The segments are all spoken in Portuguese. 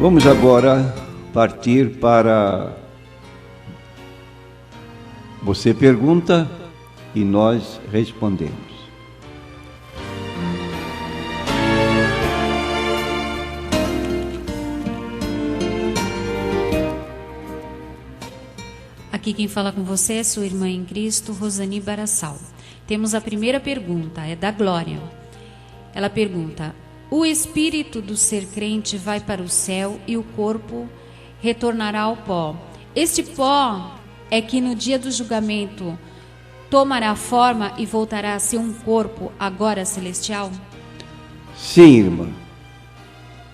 Vamos agora partir para... Você pergunta e nós respondemos. Aqui quem fala com você é sua irmã em Cristo, Rosani Barassal. Temos a primeira pergunta, é da Glória. Ela pergunta: o espírito do ser crente vai para o céu e o corpo retornará ao pó. Este pó é que no dia do julgamento tomará forma e voltará a ser um corpo agora celestial? Sim, irmã.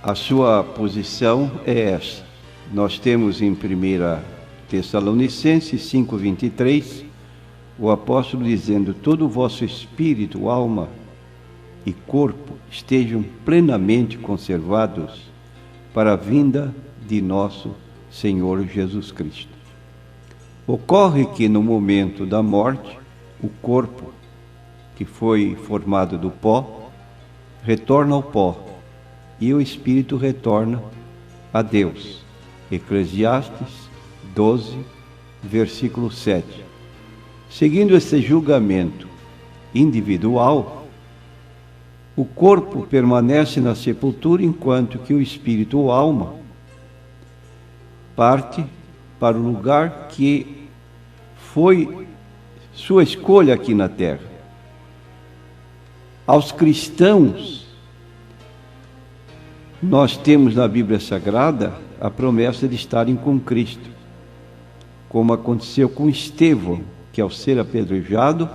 A sua posição é essa. Nós temos em 1 Tessalonicenses 5:23, o apóstolo dizendo: todo o vosso espírito, alma e corpo estejam plenamente conservados para a vinda de nosso Senhor Jesus Cristo. Ocorre que no momento da morte, o corpo, que foi formado do pó, retorna ao pó, e o espírito retorna a Deus. Eclesiastes 12, versículo 7. Seguindo esse julgamento individual, o corpo permanece na sepultura, enquanto que o espírito ou alma parte para o lugar que foi sua escolha aqui na terra. Aos cristãos, nós temos na Bíblia Sagrada a promessa de estarem com Cristo, como aconteceu com Estevão, que ao ser apedrejado,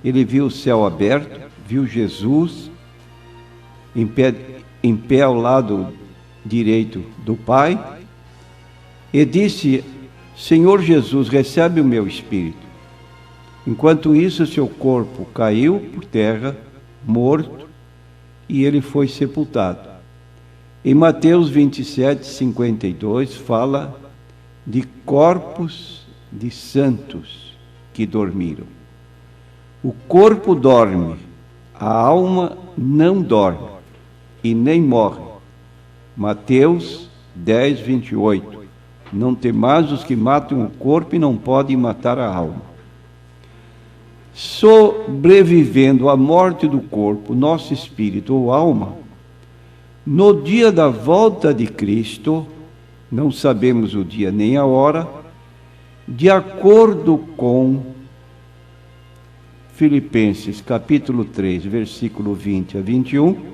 ele viu o céu aberto, viu Jesus em pé ao lado direito do Pai, e disse: Senhor Jesus, recebe o meu espírito. Enquanto isso, seu corpo caiu por terra, morto, e ele foi sepultado. Em Mateus 27:52, fala de corpos de santos que dormiram. O corpo dorme, a alma não dorme e nem morre. Mateus 10:28. Não temais os que matam o corpo e não podem matar a alma. Sobrevivendo à morte do corpo, nosso espírito ou alma, no dia da volta de Cristo, não sabemos o dia nem a hora, de acordo com Filipenses capítulo 3, versículo 20 a 21,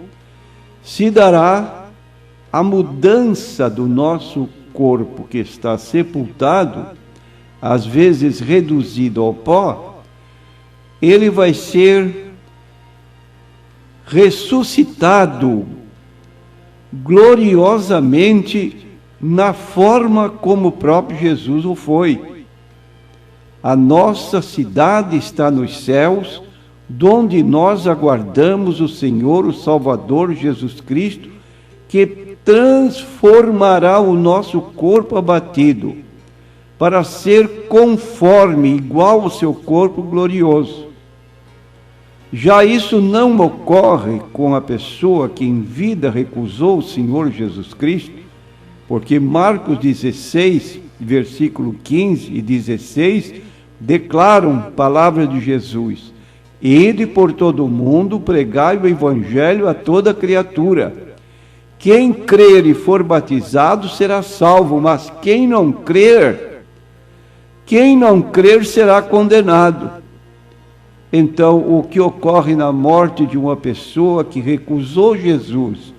se dará a mudança do nosso corpo que está sepultado, às vezes reduzido ao pó. Ele vai ser ressuscitado gloriosamente na forma como o próprio Jesus o foi. A nossa cidade está nos céus, donde nós aguardamos o Senhor, o Salvador Jesus Cristo, que transformará o nosso corpo abatido para ser conforme, igual ao seu corpo glorioso. Já isso não ocorre com a pessoa que em vida recusou o Senhor Jesus Cristo, porque Marcos 16, versículo 15 e 16, declaram palavras de Jesus: ide por todo o mundo, pregai o evangelho a toda criatura. Quem crer e for batizado será salvo, mas quem não crer será condenado. Então, o que ocorre na morte de uma pessoa que recusou Jesus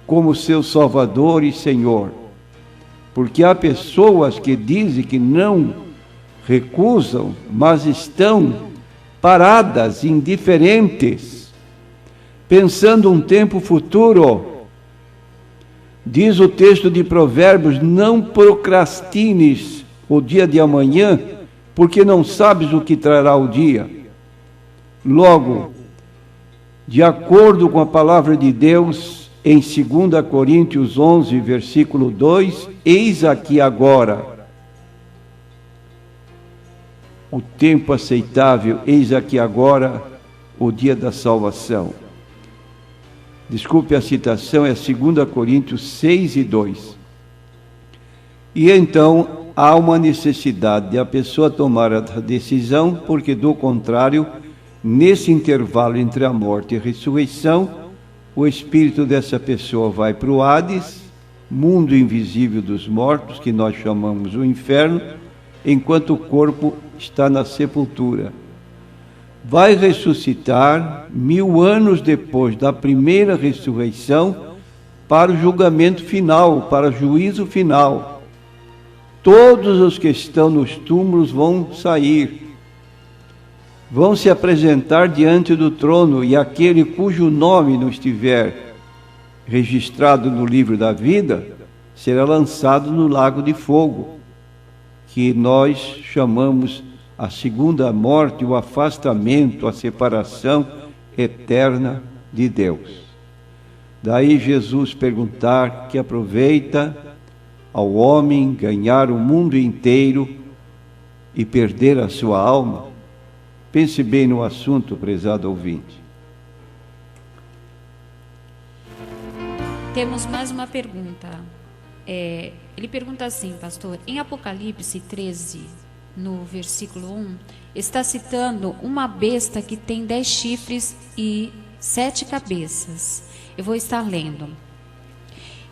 como seu Salvador e Senhor? Porque há pessoas que dizem que não recusam, mas estão paradas, indiferentes, pensando um tempo futuro. Diz o texto de Provérbios: não procrastines o dia de amanhã, porque não sabes o que trará o dia. Logo, de acordo com a palavra de Deus, em 2 Coríntios 11, versículo 2, eis aqui agora o tempo aceitável, eis aqui agora o dia da salvação. Desculpe a citação, é 2 Coríntios 6 e 2. E então há uma necessidade de a pessoa tomar a decisão, porque do contrário, nesse intervalo entre a morte e a ressurreição, o espírito dessa pessoa vai para o Hades, mundo invisível dos mortos, que nós chamamos o inferno, enquanto o corpo está na sepultura. Vai ressuscitar 1000 anos depois da primeira ressurreição para o julgamento final, para o juízo final. Todos os que estão nos túmulos vão sair, vão se apresentar diante do trono, e aquele cujo nome não estiver registrado no livro da vida será lançado no lago de fogo, que nós chamamos a segunda morte, o afastamento, a separação eterna de Deus. Daí Jesus perguntar que aproveita ao homem ganhar o mundo inteiro e perder a sua alma. Pense bem no assunto, prezado ouvinte. Temos mais uma pergunta. Ele pergunta assim, pastor, em Apocalipse 13, no versículo 1, está citando uma besta que tem 10 chifres e 7 cabeças. Eu vou estar lendo.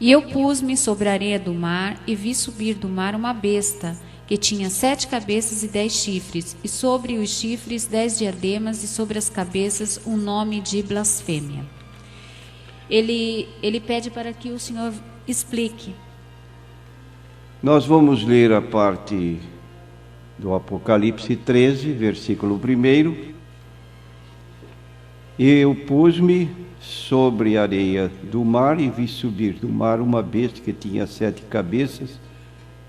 E eu pus-me sobre a areia do mar e vi subir do mar uma besta que tinha 7 cabeças e 10 chifres, e sobre os chifres 10 diademas, e sobre as cabeças um nome de blasfêmia. Ele pede para que o senhor explique. Nós vamos ler a parte do Apocalipse 13, versículo 1. Eu pus-me sobre a areia do mar e vi subir do mar uma besta que tinha 7 cabeças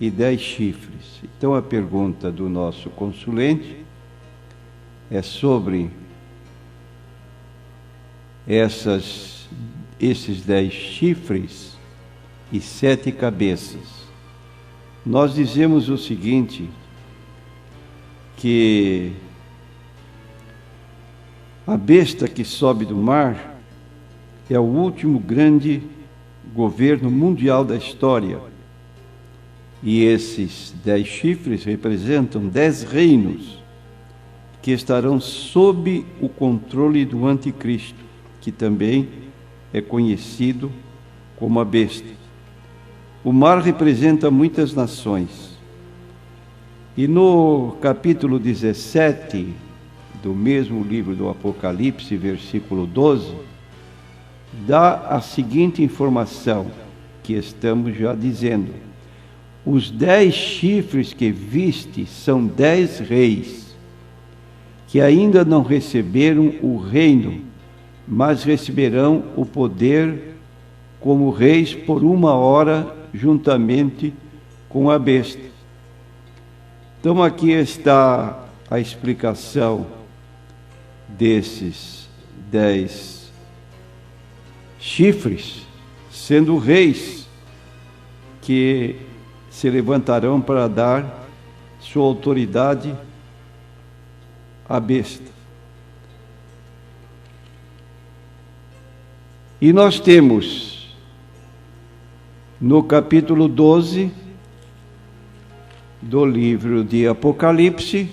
e 10 chifres. Então a pergunta do nosso consulente é sobre esses 10 chifres e 7 cabeças. Nós dizemos o seguinte, que a besta que sobe do mar é o último grande governo mundial da história. E esses 10 chifres representam 10 reinos que estarão sob o controle do anticristo, que também é conhecido como a besta. O mar representa muitas nações. E no capítulo 17 do mesmo livro do Apocalipse, versículo 12, dá a seguinte informação que estamos já dizendo. Os 10 chifres que viste são 10 reis, que ainda não receberam o reino, mas receberão o poder como reis por 1 hora, juntamente com a besta. Então aqui está a explicação desses 10 chifres, sendo reis que se levantarão para dar sua autoridade à besta. E nós temos no capítulo 12 do livro de Apocalipse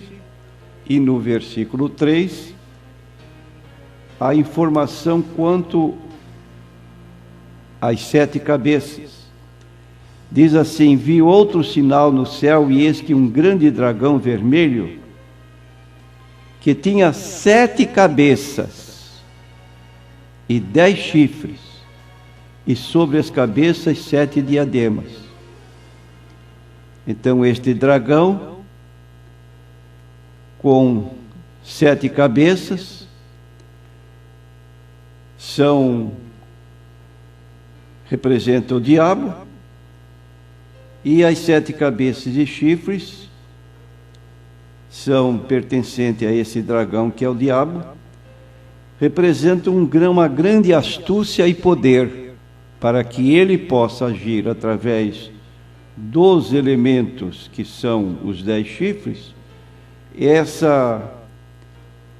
e no versículo 3 a informação quanto às 7 cabeças. Diz assim: vi outro sinal no céu, e eis que um grande dragão vermelho, que tinha 7 cabeças e 10 chifres, e sobre as cabeças 7 diademas. Então este dragão, com 7 cabeças, representa o diabo, e as 7 cabeças e chifres são pertencentes a esse dragão que é o diabo, representam uma grande astúcia e poder, para que ele possa agir através dos elementos que são os 10 chifres.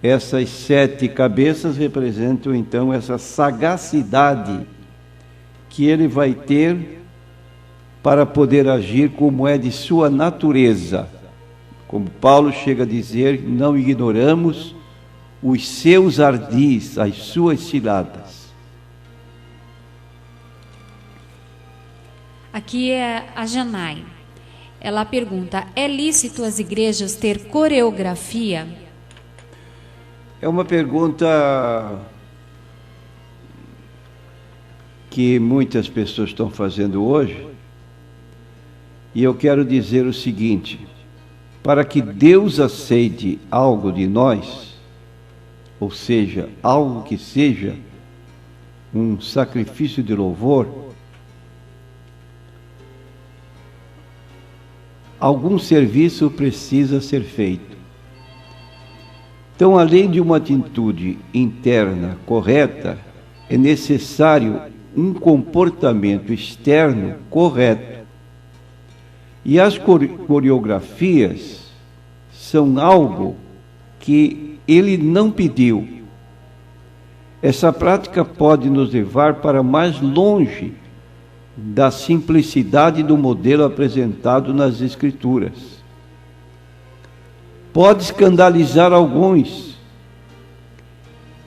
Essas 7 cabeças representam então essa sagacidade que ele vai ter para poder agir como é de sua natureza. Como Paulo chega a dizer, não ignoramos os seus ardis, as suas ciladas. Aqui é a Janai. Ela pergunta, é lícito as igrejas ter coreografia? É uma pergunta que muitas pessoas estão fazendo hoje, e eu quero dizer o seguinte: para que Deus aceite algo de nós, ou seja, algo que seja um sacrifício de louvor, algum serviço precisa ser feito. Então, além de uma atitude interna correta, é necessário um comportamento externo correto. E as coreografias são algo que ele não pediu. Essa prática pode nos levar para mais longe da simplicidade do modelo apresentado nas Escrituras. Pode escandalizar alguns.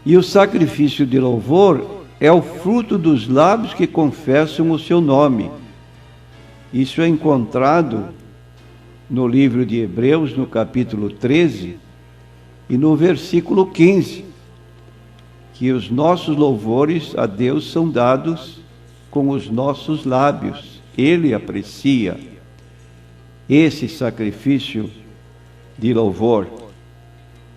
E o sacrifício de louvor é o fruto dos lábios que confessam o seu nome. Isso é encontrado no livro de Hebreus, no capítulo 13, e no versículo 15, que os nossos louvores a Deus são dados com os nossos lábios. Ele aprecia esse sacrifício de louvor.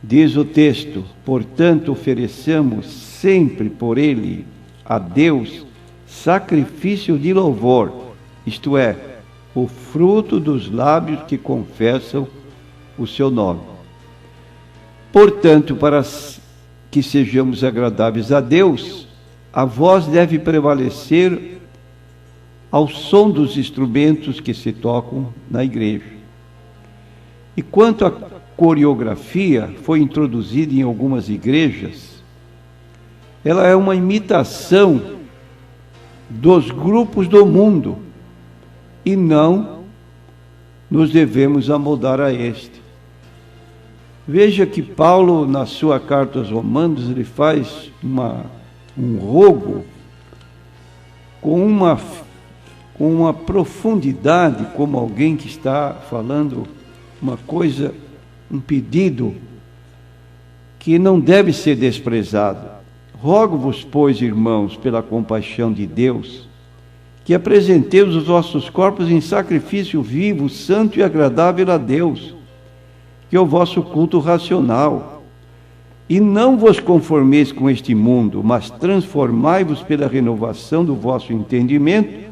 Diz o texto, portanto, ofereçamos sempre por ele a Deus sacrifício de louvor, isto é, o fruto dos lábios que confessam o seu nome. Portanto, para que sejamos agradáveis a Deus, a voz deve prevalecer ao som dos instrumentos que se tocam na igreja. E quanto à coreografia, foi introduzida em algumas igrejas, ela é uma imitação dos grupos do mundo, e não nos devemos amoldar a este. Veja que Paulo, na sua carta aos Romanos, ele faz um rogo com uma profundidade, como alguém que está falando uma coisa, um pedido que não deve ser desprezado. Rogo-vos, pois, irmãos, pela compaixão de Deus, que apresenteis os vossos corpos em sacrifício vivo, santo e agradável a Deus, que é o vosso culto racional. E não vos conformeis com este mundo, mas transformai-vos pela renovação do vosso entendimento,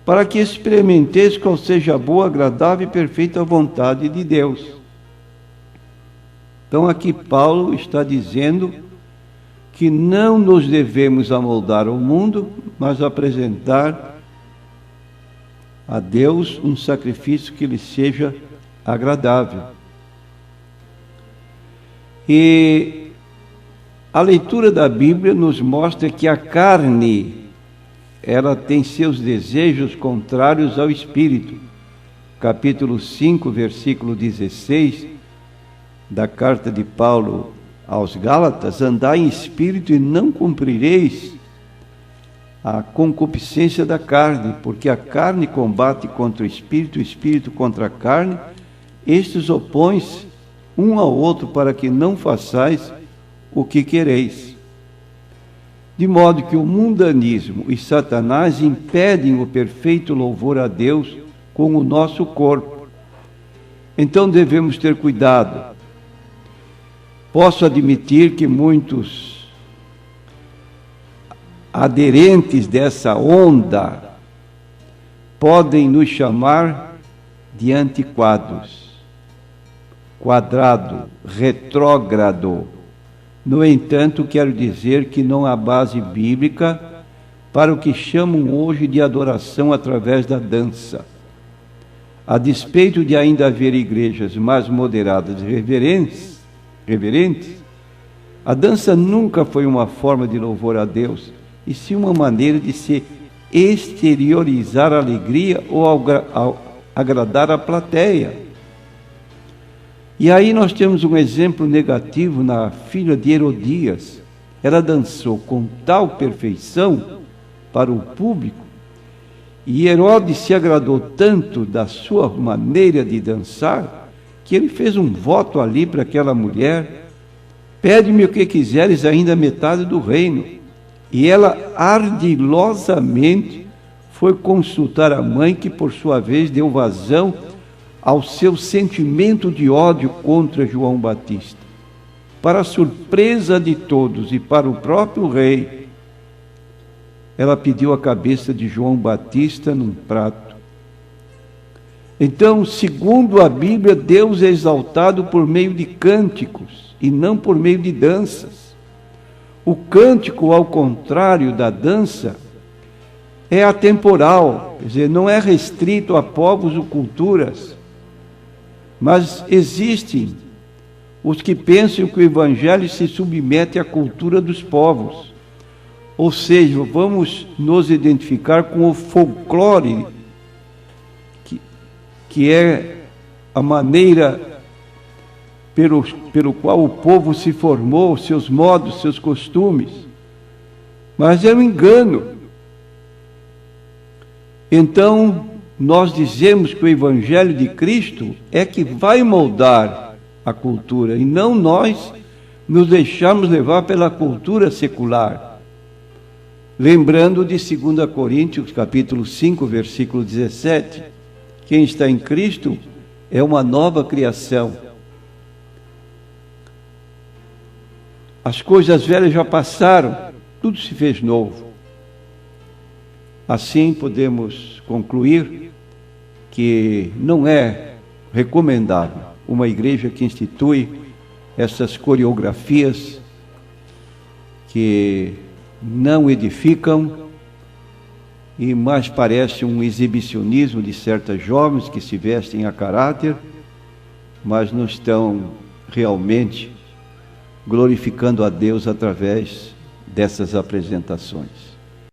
para que experimenteis qual seja a boa, agradável e perfeita vontade de Deus. Então aqui Paulo está dizendo que não nos devemos amoldar ao mundo, mas apresentar a Deus um sacrifício que lhe seja agradável. E a leitura da Bíblia nos mostra que a carne, ela tem seus desejos contrários ao Espírito. Capítulo 5, versículo 16, da carta de Paulo aos Gálatas: andai em espírito e não cumprireis a concupiscência da carne, porque a carne combate contra o espírito contra a carne, estes opõem-se um ao outro para que não façais o que quereis. De modo que o mundanismo e Satanás impedem o perfeito louvor a Deus com o nosso corpo. Então devemos ter cuidado. Posso admitir que muitos aderentes dessa onda podem nos chamar de antiquados, quadrado, retrógrado. No entanto, quero dizer que não há base bíblica para o que chamam hoje de adoração através da dança. A despeito de ainda haver igrejas mais moderadas e reverentes, a dança nunca foi uma forma de louvor a Deus, e sim uma maneira de se exteriorizar a alegria ou agradar a plateia. E aí nós temos um exemplo negativo na filha de Herodias. Ela dançou com tal perfeição para o público, e Herodes se agradou tanto da sua maneira de dançar, que ele fez um voto ali para aquela mulher: pede-me o que quiseres, ainda metade do reino. E ela ardilosamente foi consultar a mãe, que por sua vez deu vazão ao seu sentimento de ódio contra João Batista. Para a surpresa de todos e para o próprio rei, ela pediu a cabeça de João Batista num prato. Então, segundo a Bíblia, Deus é exaltado por meio de cânticos e não por meio de danças. O cântico, ao contrário da dança, é atemporal, quer dizer, não é restrito a povos ou culturas, mas existem os que pensam que o Evangelho se submete à cultura dos povos. Ou seja, vamos nos identificar com o folclore, que é a maneira pelo qual o povo se formou, seus modos, seus costumes. Mas é um engano. Então, nós dizemos que o Evangelho de Cristo é que vai moldar a cultura, e não nós nos deixamos levar pela cultura secular. Lembrando de 2 Coríntios, capítulo 5, versículo 17, quem está em Cristo é uma nova criação. As coisas velhas já passaram, tudo se fez novo. Assim podemos concluir que não é recomendável uma igreja que institui essas coreografias que não edificam e mais parece um exibicionismo de certas jovens que se vestem a caráter, mas não estão realmente glorificando a Deus através dessas apresentações.